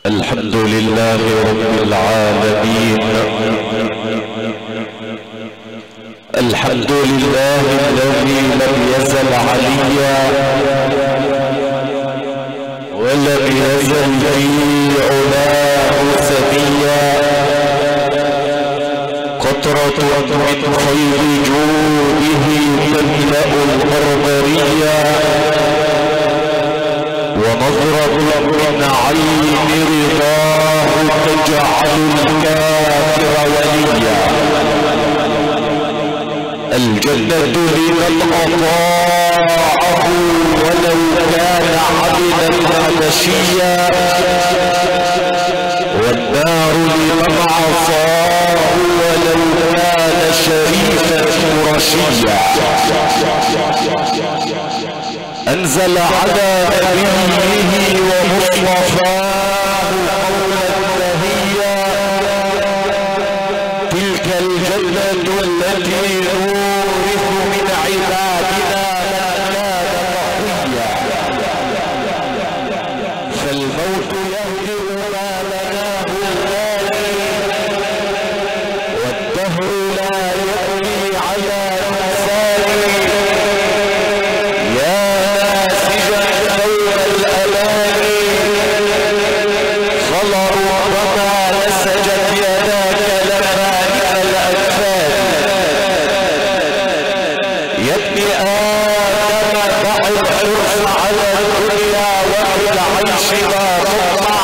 الحمد لله رب العالمين. الحمد لله الذي لم يزل عليا ولم يزل في علاه سبيا، قطرة من خير جوده تملأ البربرية، ونظرة من عين رضاه تجعل الكافر وليا. الجنة لمن أطاعه ولو كان عبدا حبشيا، والنار لمن عصاه ولو كان شريفا قرشيا. أنزل على نبيه ومصطفاه قولا بهيا، تلك الجنة التي نورث من عبادنا من كان تقيا. فالموت يهدم ما بناه الغالي، والدهر لا يقضي على نقصانه. يا ناسجا ثوب الأماني، فلربما نسجت يداك لفائف الأكفان. يا ابن آدم ضع الحرص على الدنيا وابد عيش ما تطمع،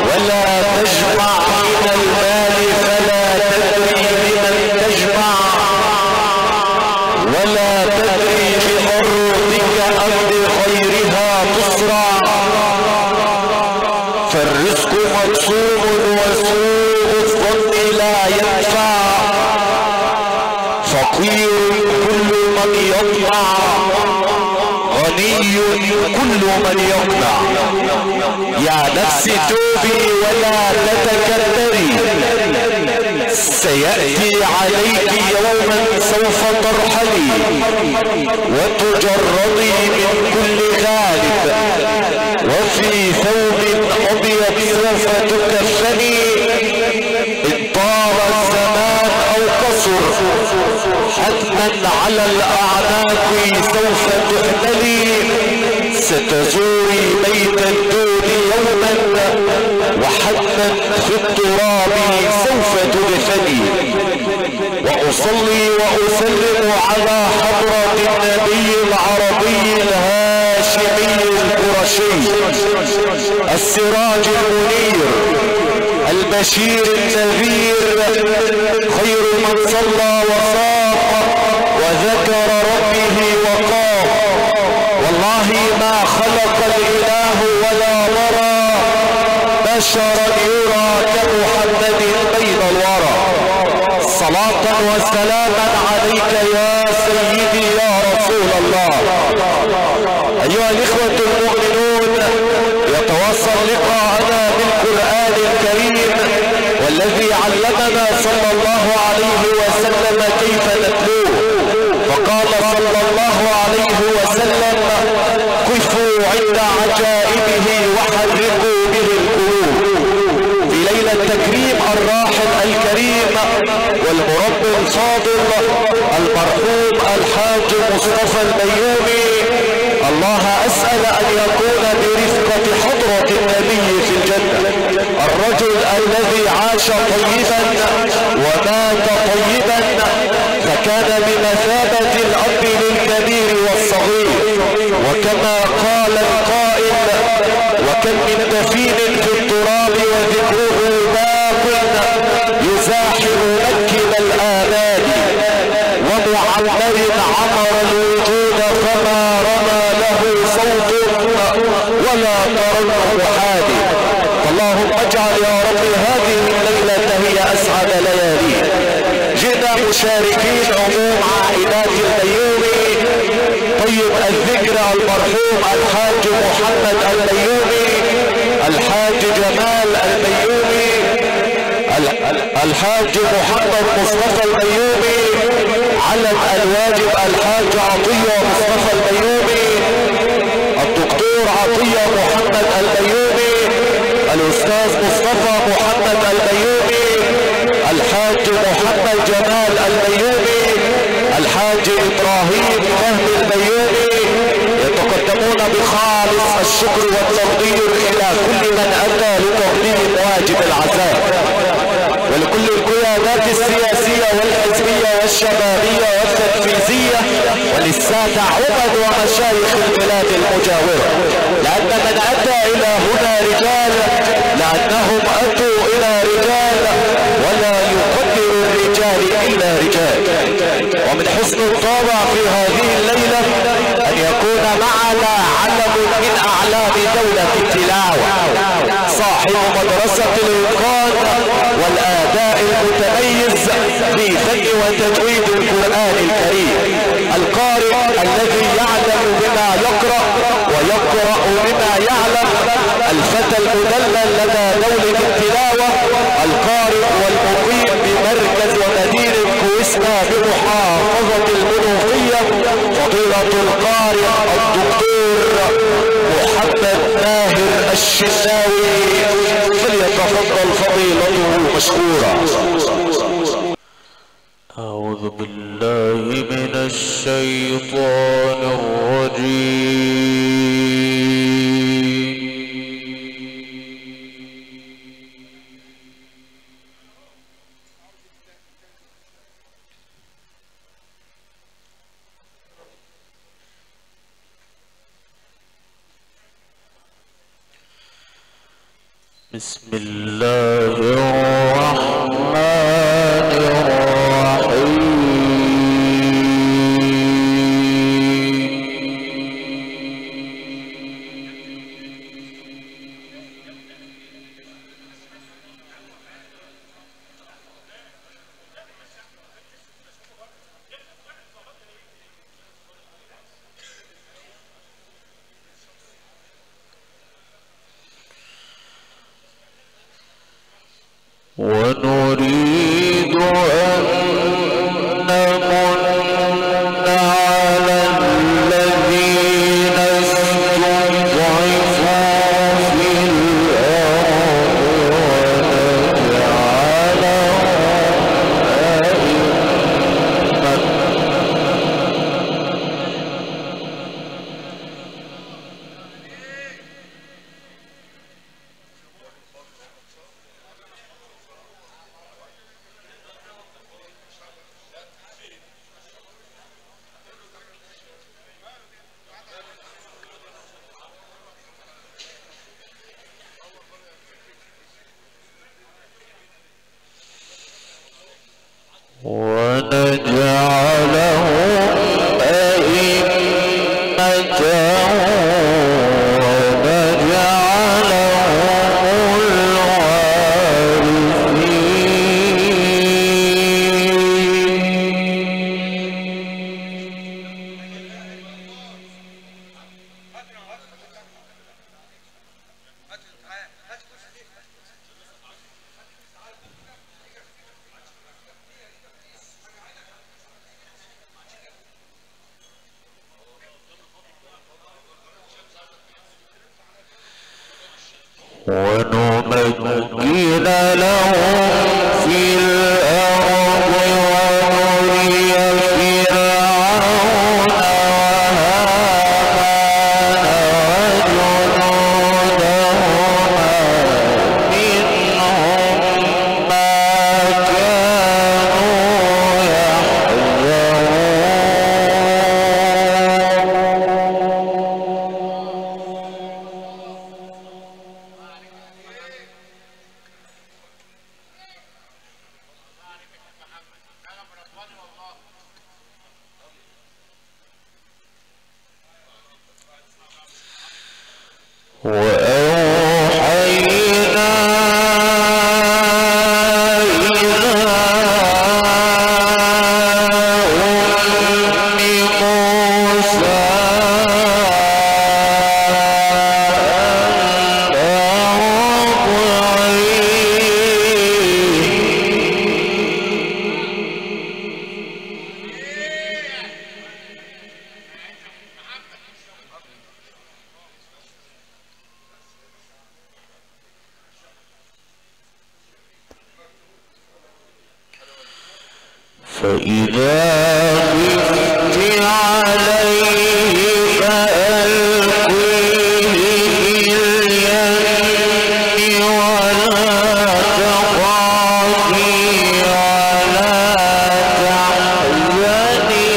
ولا تجمع من المال فلا تدري لمن تجمع، ولا تدري بأرضك أم بخيرها تسرع. فالرزق مقسوم وسوء الظن لا ينفع، فقير كل من يطمع، غني كل من يقنع. يا نفس توبي ولا تتكدري، سيأتي عليك يوما سوف ترحلي وتجردي من كل غالب، وفي ثوب أبيض سوف تكفني. إن طال الزمان أو قصر حتما على الأعناق سوف تحملي. ستزوري بيت الدود يوما وحتما في التراب سوف تدفني. وأصلي وأسلم على حضرة النبي العربي الهاشمي القرشي، السراج المنير البشير النذير، خير من صلى وصام وذكر ربه وقام. والله ما خلق الإله ولا ورى بشرا يرى كمحمد بين الورى. صلاة وسلاما عليك يا سيدي يا رسول الله. أيها الإخوة المؤمنون، يتواصل لقاءنا بالقرآن الكريم، والذي علمنا صلى الله عليه وسلم كيف نتلوه. فقال صلى الله عليه وسلم: قفوا عند عجائبه وحرقوا به القلوب. في ليلة تكريم الراحل الكريم والمربي الفاضل المرحوم الحاج مصطفى البيومي، الله أسأل أن يكون برفقة حضرة النبي في الجنة، الرجل الذي عاش طيبا ومات طيبا، فكان بمثابة الأب للكبير والصغير. وكما قال القائل: وكم من دفين في التراب وذكره باق، يزاحم منكب الآباد، ومعمر عمر الوجود فما رمى له صوت ولا ترنم حادي. اللهم اجعل يا رب هذه الليلة هي أسعد ليالي. جئنا مشاركين عموم عائلات البيومي، طيب الذكر المرحوم الحاج محمد البيومي، الحاج جمال البيومي، الحاج محمد مصطفى البيومي، علم الواجب الحاج عطية مصطفى البيومي، الدكتور عطية محمد البيومي، الأستاذ مصطفى محمد البيومي، الحاج محمد جمال البيومي، الحاج إبراهيم فهمي البيومي، يتقدمون بخالص الشكر والتقدير إلى كل من أتى لتقديم واجب العزاء، ولكل القيادات السياسية والحزبية والشبابية والتنفيذية، وللسادة عمد ومشايخ البلاد المجاورة، لأن من أتى إلى هنا رجال، لأنهم أتوا إلى رجال، ولا يقدر الرجال إلا رجال. ومن حسن الطابع في هذه الليلة أن يكون معنا علم من أعلام دولة التلاوة، صاحب مدرسة الإتقان والآداء المتميز في فن وتجويد القرآن الكريم، القارئ الذي يعلم بما يقرأ ويقرأ بما يعلم، الفتى المدلل لدى دولة التلاوة، القارئ والمقيم بمركز ومدينة كويسنا بمحافظة المنوفية، فضيلة القارئ الدكتور محمد ماهر الشناوي، فليتفضل فضيلته مشكورا. أعوذ بالله من الشيطان الرجيم. بسم الله الرحمن الرحيم. ونريد أن نمن على الذين استضعفوا في الأرض ونجعلهم أئمة ونمكن لهم في الأرض ونري فرعون وهامان وجنودهما منهم ما كانوا يحذرون. فإذا خفت عليه فألقيه في اليم ولا تخافي ولا تحزني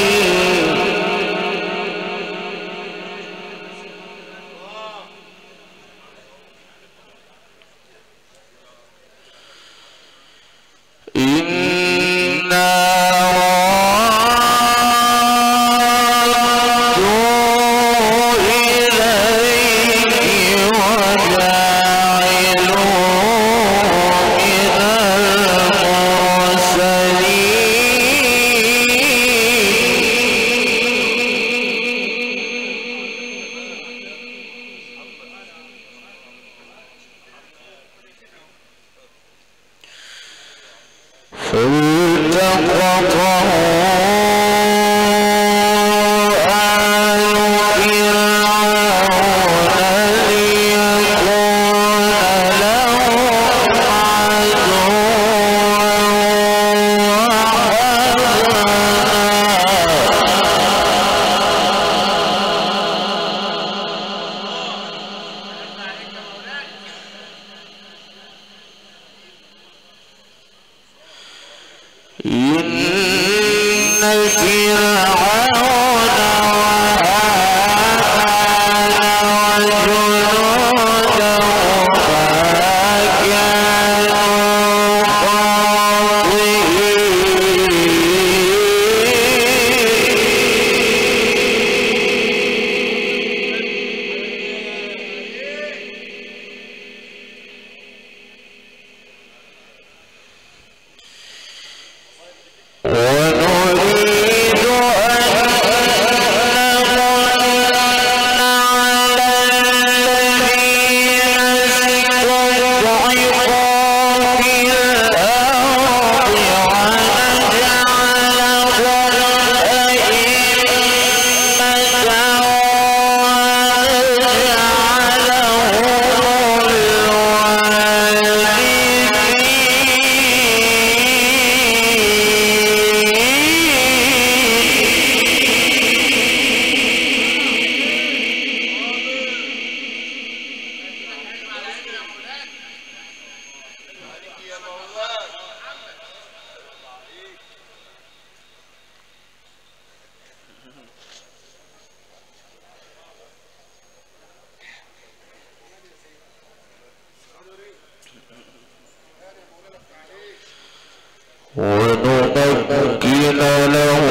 ونمكن لهم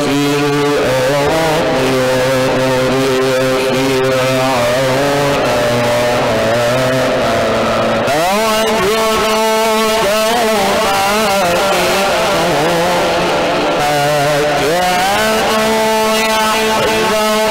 في الأرض ونري فرعون وهامان وجنودهما ما كانوا يحذرون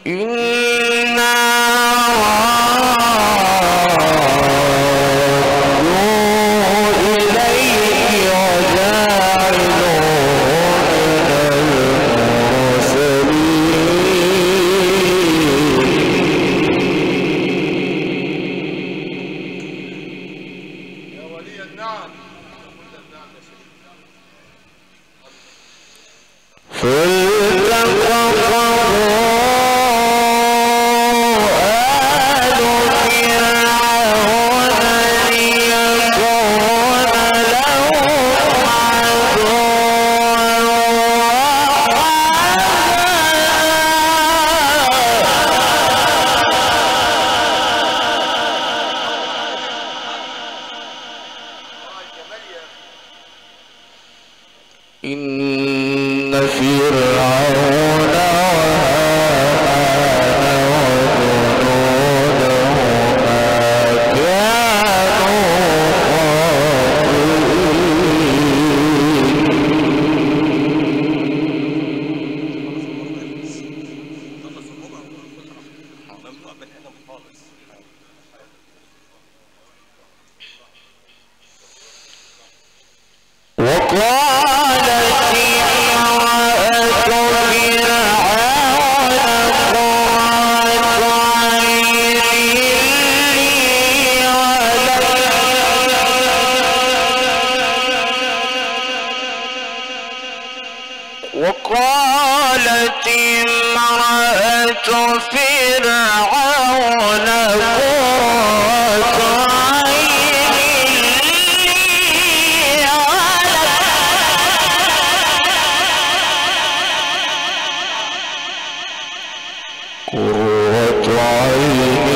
إنا وقالت امرأة فرعون قرة عين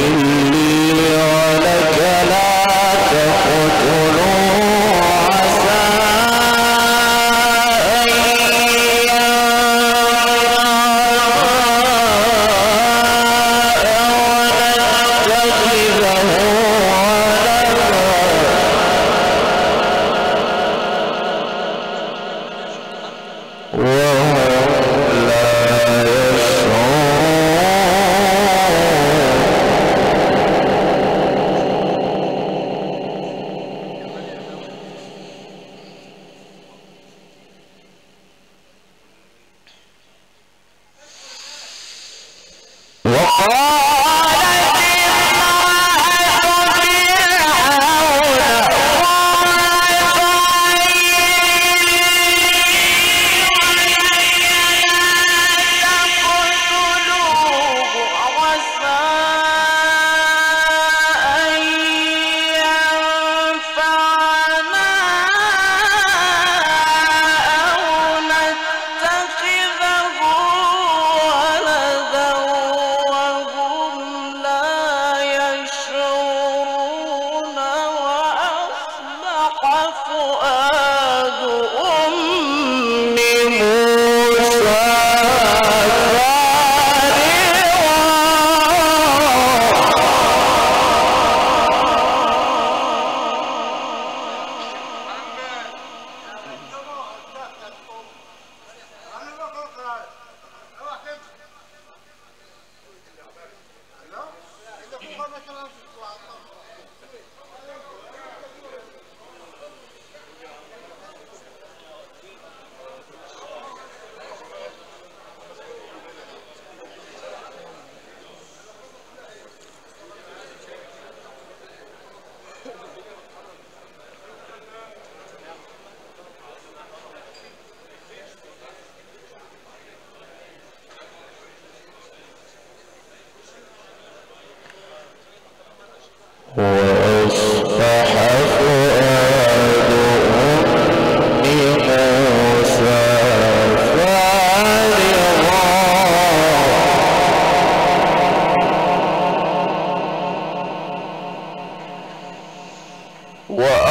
لي ولك لا تقتلوا عسى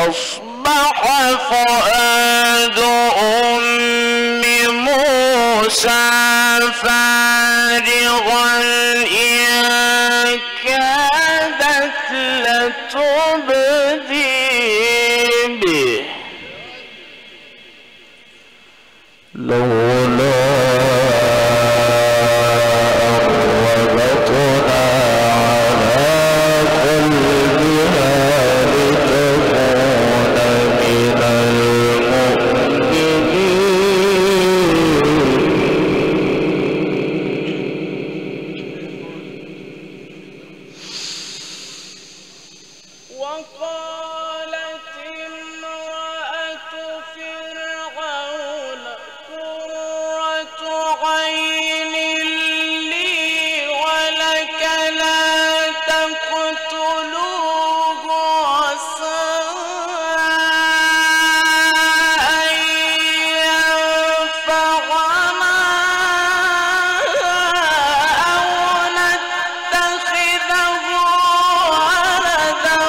وأصبح فؤاد أم موسى فارغا إن كادت لتبدي به لولا ربطنا على قلبها لتكون من المؤمنين. وقالت امرأة فرعون قرة عين لي ولك لا تقتلوه عسى أن ينفعنا أو نتخذه ولدا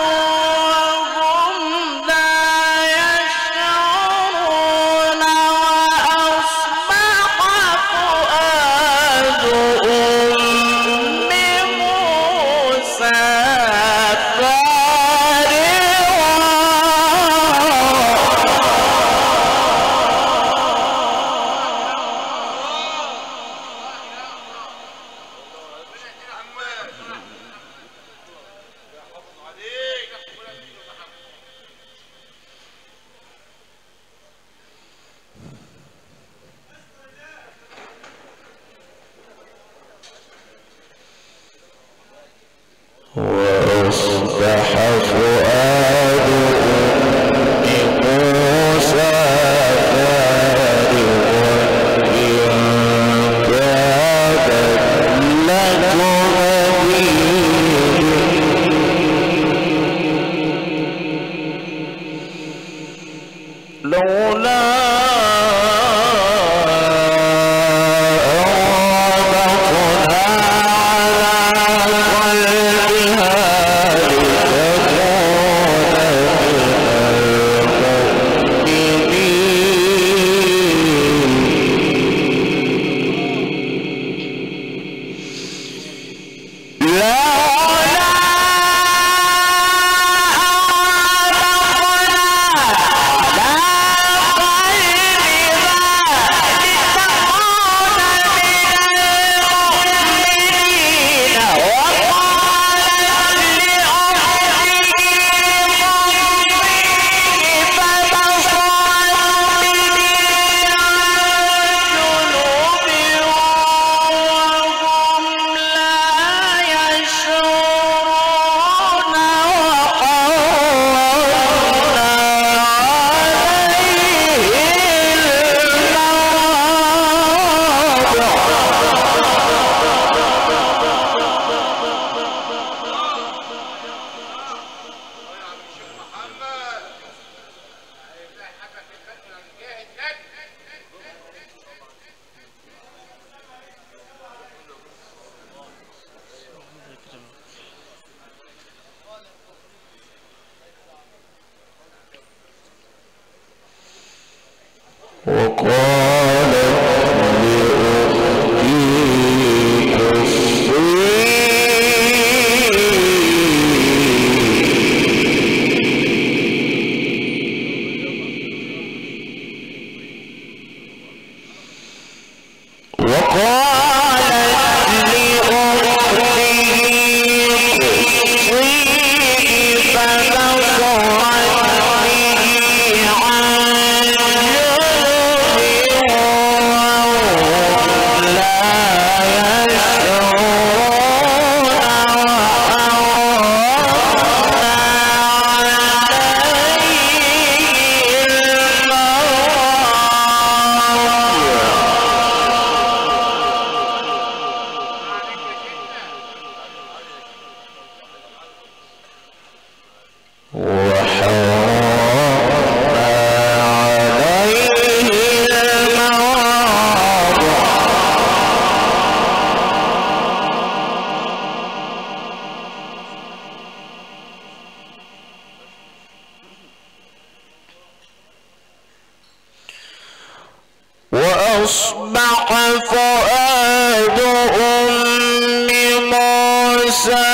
وأصبح فؤاد أم موسى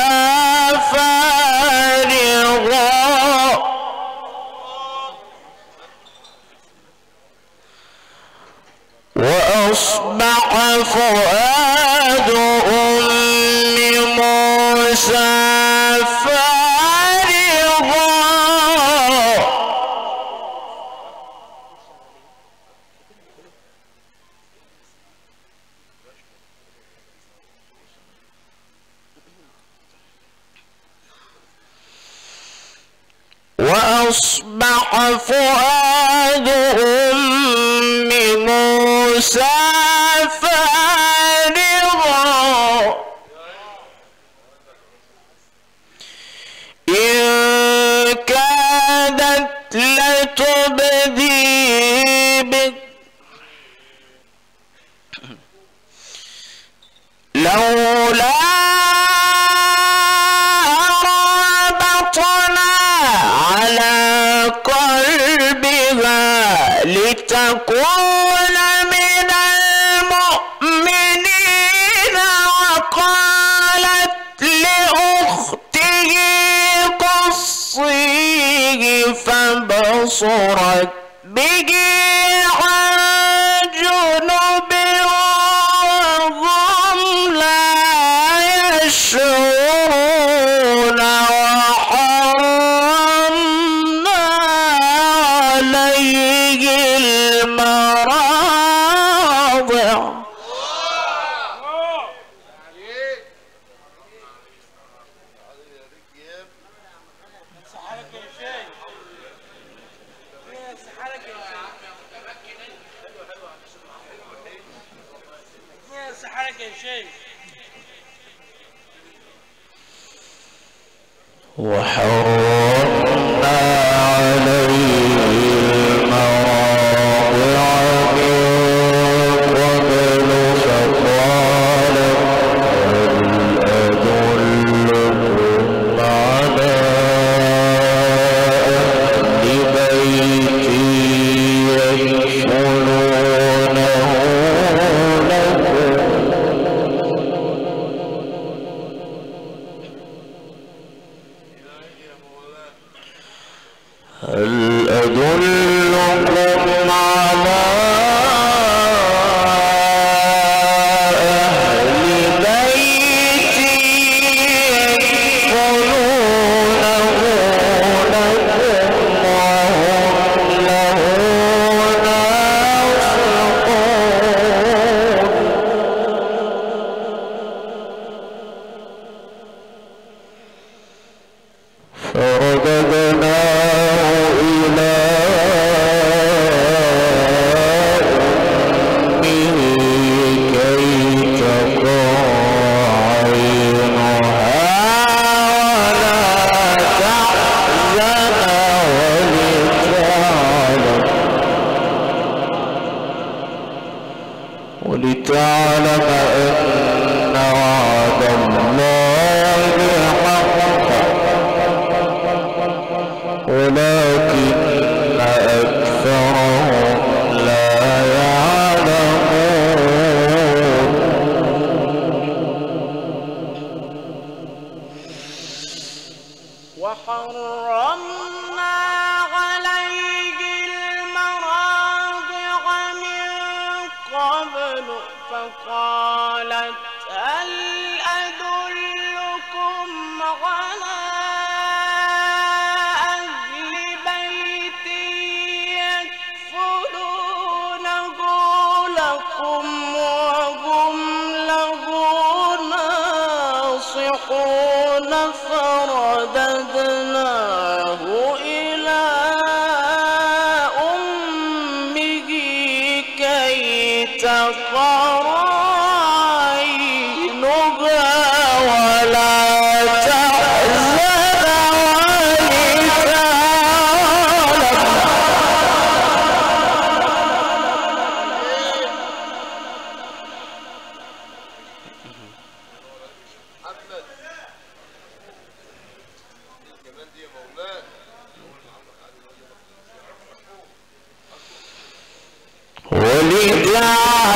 فارغا وأصبح فؤاد أم موسى فارغا وأصبح فؤاد أم موسى فارغا إن كادت لتبدي بك لولا لتكون من المؤمنين وقالت لأخته قصيه فبصرت به عن جنب وهم لا يشعرون وحرمنا عليه المراضع وحرمنا عليه المراضع من قبل فقالت هل أدلكم على أهل بيت يكفلونه لكم هل أدلكم على أهل بيت يكفلونه لكم وهم له ناصحون فرددناه إلى أمه كي تقر عينها ولا تحزن ولتعلم أن وعد الله حق ولكن أكثرهم لا يعلمون وحرمنا عليه المراضع من قبل فقالت هل أدلكم على فرددناه إلى أمه كي تقر عينها ولا تحزن ولتعلم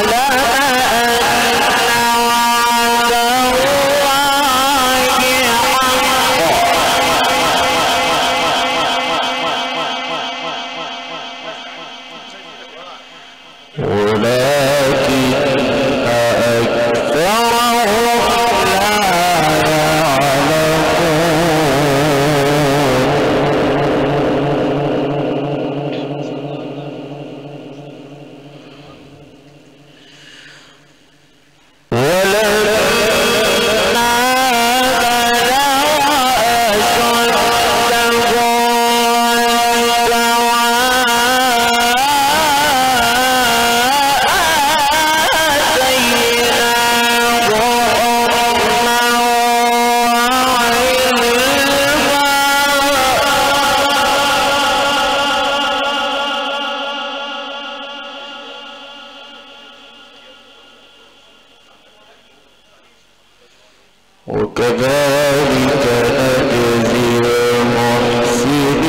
وكذلك نجزي المحسنين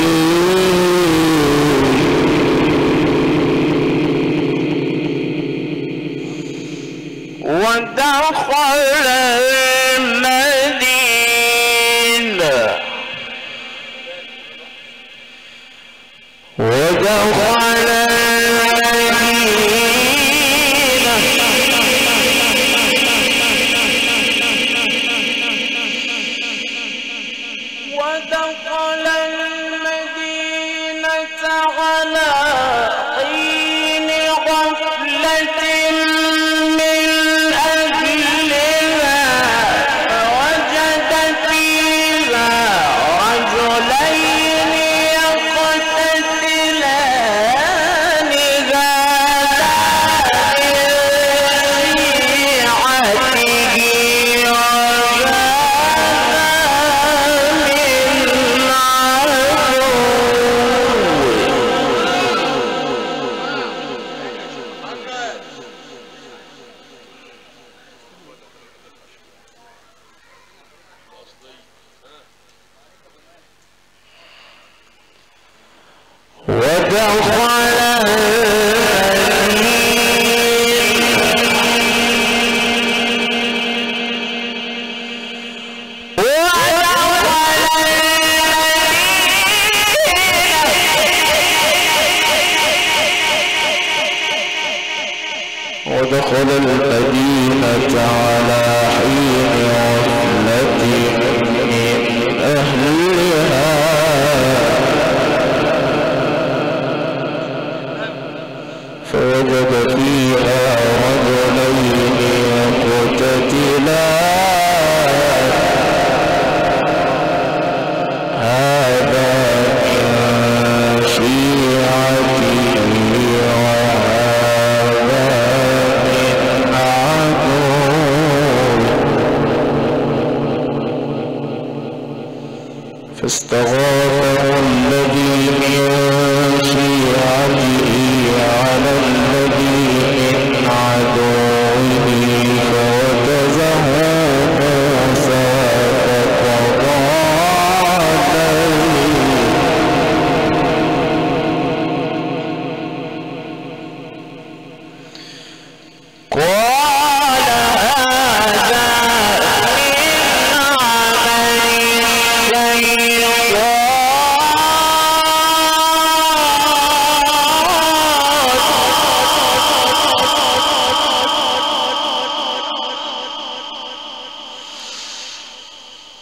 ودخل المدينة ودخل المدينة على حين غفلة من أهلها وجد فيها رجلين يقتتلان ودخل المدينة على حين غفلة من أهلها فوجد فيها رجلين يقتتلان هذا من شيعته وهذا من عدوه فاستغاثه الذي من شيعته على الذي من عدوه فوكزه موسى فقضى عليه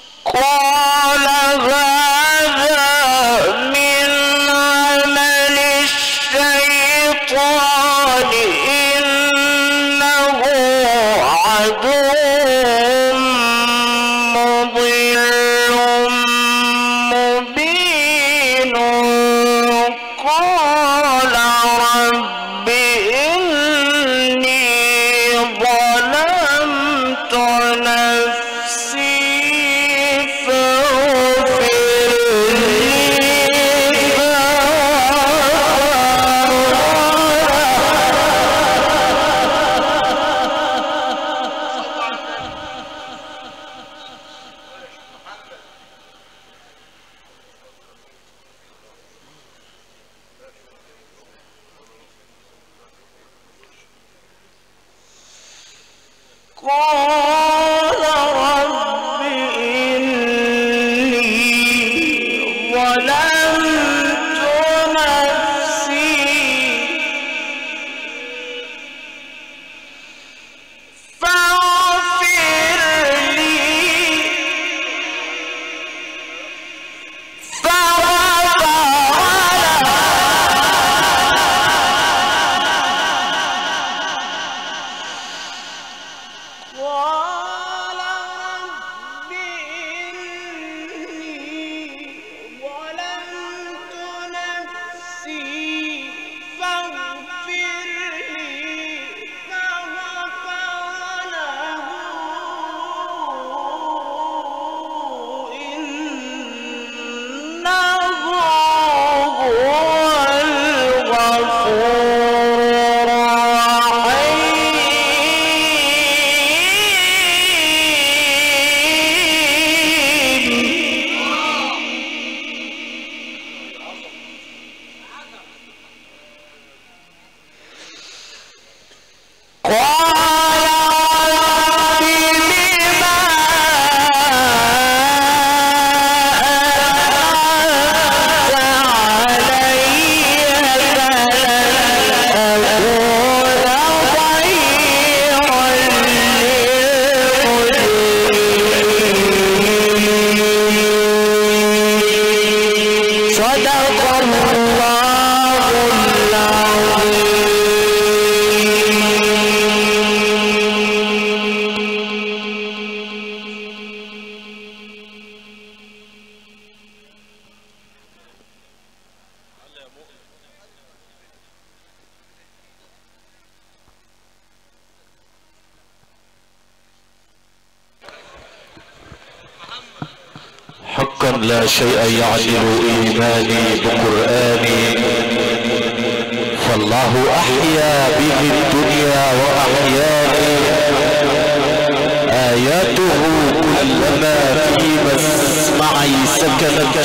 قال هذا من عمل الشيطان إنه عدو مضل مبين قال رب إني ظلمت نفسي لا شيء يعدل إيماني بقرآني، فالله أحيا به الدنيا وأحياني، آياته كلما في مسمعي سكنت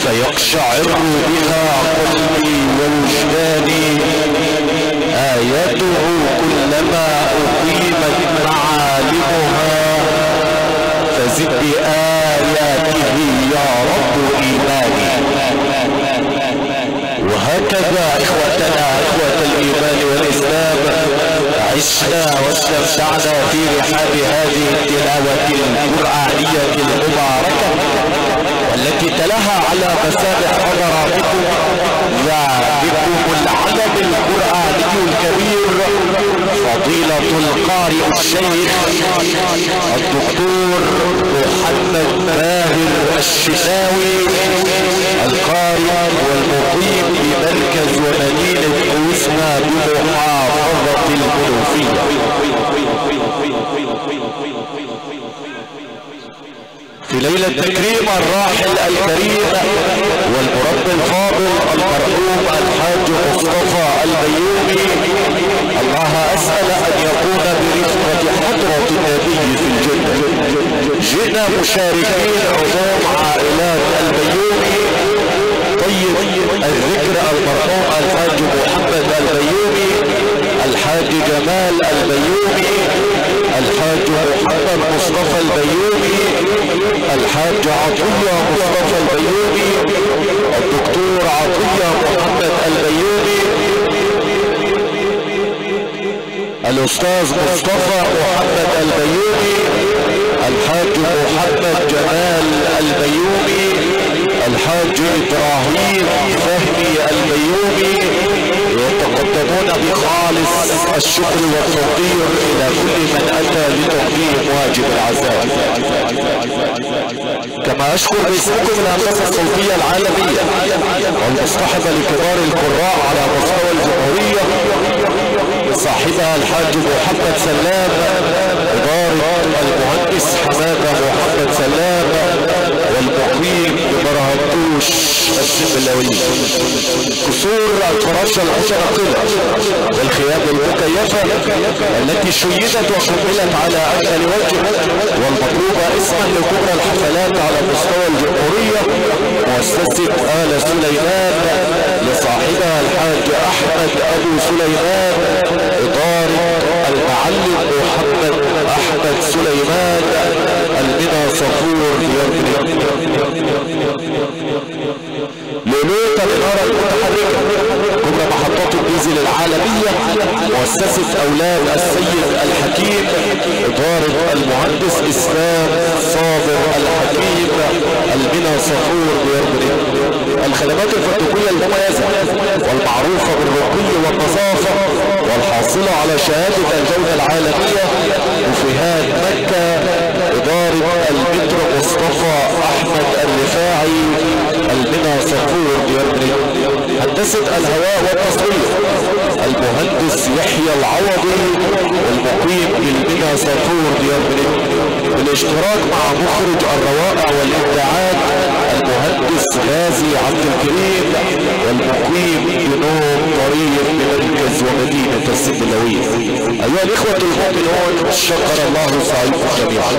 فيقشعر بها قلبي ووجداني، آياته كلما أقيمت معالمها فزد بآياته يا رب إيماني. وهكذا إخوتنا إخوة الإيمان والإسلام عشنا واستمتعنا في رحاب هذه التلاوة القرآنية المباركة والتي تلاها على مسامع حضراتكم ذلكم العلم القرآني الكبير فضيلة القارئ الشيخ الدكتور محمد ماهر الشناوي، القارئ والمقيم بمركز ومدينة قوسنا بمحافظة المنوفية. في ليلة تكريم الراحل الكريم والمربي الفاضل المرحوم الحاج مصطفى البيومي، الله أسأل أن يكون برفقة حضرة النبي في الجنة. جئنا مشاركين عظام عائلات البيومي طيب الذكر المرحوم الحاج محمد البيومي، الحاج جمال البيومي، الحاج محمد مصطفى البيومي، الحاج عطية مصطفى البيومي، الدكتور عطية محمد البيومي، الأستاذ مصطفى محمد البيومي، الحاج محمد جمال البيومي، الحاج إبراهيم فهمي البيومي، يتقدمون بخالص الشكر والتقدير إلى كل من أتى لتقديم واجب العزاء. كما أشكر باسمكم الهندسة الصوتية العالمية والمصطحبة لكبار القراء على مستوى الجمهورية صاحبها الحاج محمد سلام، إدارة المهندس حمادة محمد سلام، والمقيم بمرهطوش السملاوي، كسور الفراشة المتنقلة والخيام المكيفة التي شيدت وكملت على أكمل وجه والمطلوبة اسما لكبرى الحفلات على مستوى الجمهورية، مؤسسة آل سليمان لصاحبها الحاج أحمد أبو سليمان، إدارة المعلم محمد أحمد سليمان، المنى صفور يمري، لولوتا الإدارة المتحركة كل محطات الديزل العالمية، مؤسسة أولاد السيد الحكيم، إدارة المهندس إسلام صابر الحكيم، المنى صفور يمري، الخدمات الفندقية المميزة والمعروفة بالرقي والنظافة والحاصلة على شهادة الجودة العالمية، وفيهات مكة، إدارة المترو مصطفى أحمد الرفاعي، المنى صفور يمري، هندسة الهواء والتصوير المهندس يحيى العوضي والمقيم بالمنى صفور يمري، بالاشتراك مع مخرج الروائع والإبداعات المهندس غازي عبد الكريم والمقيم بنوم طريق بمركز ومدينة السملاوية. أيها الإخوة المؤمنون، شكر الله سعيكم جميعا.